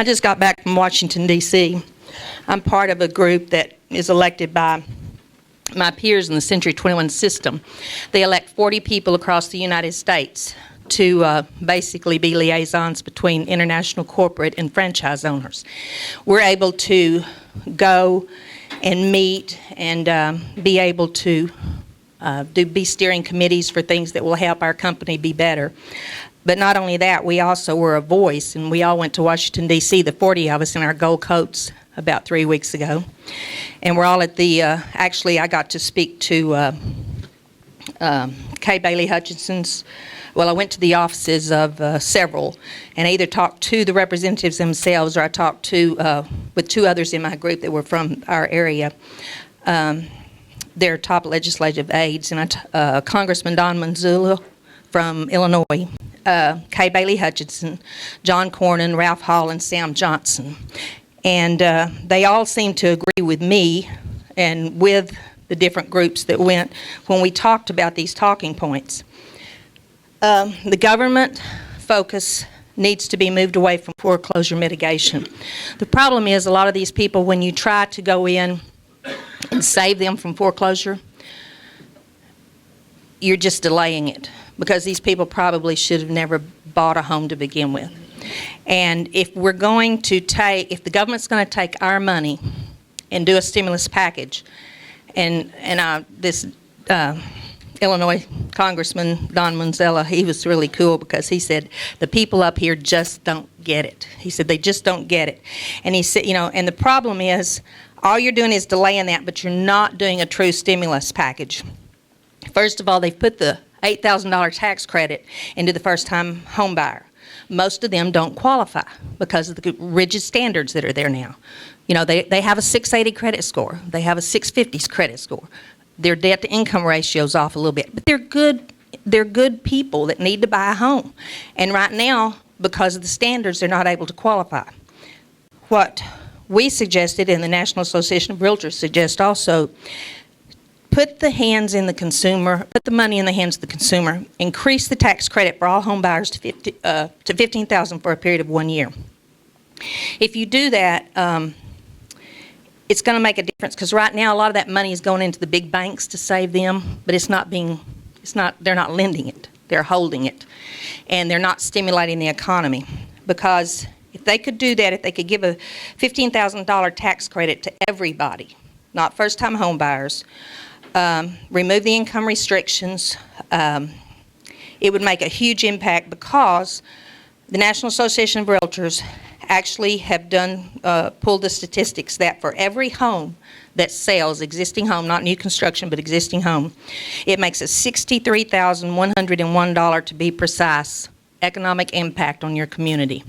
I just got back from Washington, D.C. I'm part of a group that is elected by my peers in the Century 21 system. They elect 40 people across the United States to basically be liaisons between international corporate and franchise owners. We're able to go and meet and be able to be steering committees for things that will help our company be better. But not only that, we also were a voice, and we all went to Washington, D.C., the 40 of us in our gold coats about 3 weeks ago. And we're all at the, actually I got to speak to Kay Bailey Hutchinson's. Well, I went to the offices of several, and I either talked to the representatives themselves or I talked to, with two others in my group that were from our area, their top legislative aides, and Congressman Don Manzullo from Illinois, Kay Bailey Hutchinson, John Cornyn, Ralph Hall, and Sam Johnson. And they all seemed to agree with me and with the different groups that went when we talked about these talking points. The government focus needs to be moved away from foreclosure mitigation. The problem is a lot of these people, when you try to go in and save them from foreclosure, you're just delaying it, because these people probably should have never bought a home to begin with. And if we're going to if the government's going to take our money and do a stimulus package, and this Illinois Congressman Don Manzella, he was really cool because he said the people up here just don't get it. He said they just don't get it. And he said, and the problem is all you're doing is delaying that, but you're not doing a true stimulus package. First of all, they've put the $8,000 tax credit into the first-time home buyer. Most of them don't qualify because of the rigid standards that are there now. They have a 680 credit score. They have a 650 credit score. Their debt-to-income ratio's off a little bit, but they're good people that need to buy a home. And right now, because of the standards, they're not able to qualify. What we suggested, and the National Association of Realtors suggests also, put the money in the hands of the consumer, increase the tax credit for all home buyers to $15,000 for a period of 1 year. If you do that, it's going to make a difference, because right now a lot of that money is going into the big banks to save them, but they're not lending it, they're holding it, and they're not stimulating the economy. Because if they could do that, if they could give a $15,000 tax credit to everybody, not first-time home buyers, remove the income restrictions, it would make a huge impact, because the National Association of Realtors actually have pulled the statistics that for every home that sells, existing home, not new construction, but existing home, it makes a $63,101, to be precise, economic impact on your community.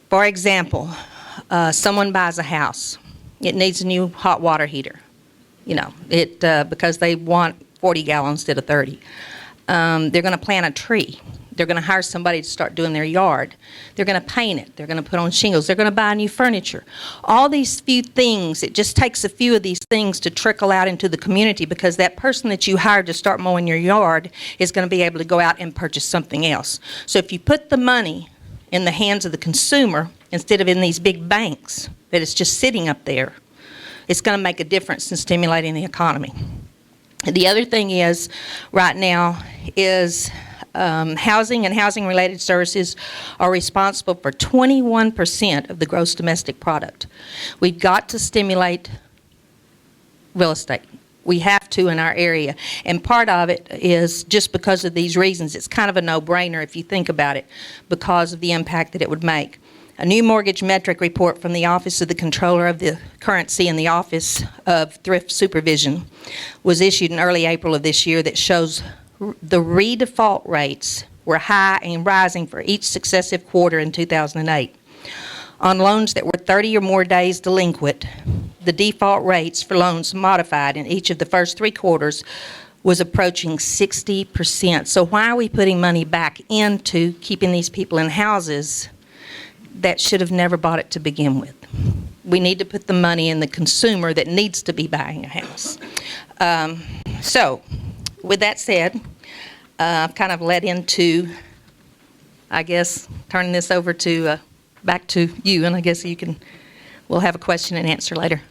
For example, someone buys a house. It needs a new hot water heater. Because they want 40 gallons instead of 30. They're going to plant a tree. They're going to hire somebody to start doing their yard. They're going to paint it. They're going to put on shingles. They're going to buy new furniture. All these few things, it just takes a few of these things to trickle out into the community, because that person that you hired to start mowing your yard is going to be able to go out and purchase something else. So if you put the money in the hands of the consumer instead of in these big banks that is just sitting up there, it's going to make a difference in stimulating the economy. The other thing is, right now, is housing and housing-related services are responsible for 21% of the gross domestic product. We've got to stimulate real estate. We have to in our area. And part of it is just because of these reasons. It's kind of a no-brainer if you think about it, because of the impact that it would make. A new mortgage metric report from the Office of the Comptroller of the Currency and the Office of Thrift Supervision was issued in early April of this year that shows the redefault rates were high and rising for each successive quarter in 2008. On loans that were 30 or more days delinquent, the default rates for loans modified in each of the first 3 quarters was approaching 60%. So why are we putting money back into keeping these people in houses that should have never bought it to begin with? We need to put the money in the consumer that needs to be buying a house. So, with that said, I've kind of led into, I guess, turning this over to back to you, and I guess we'll have a question and answer later.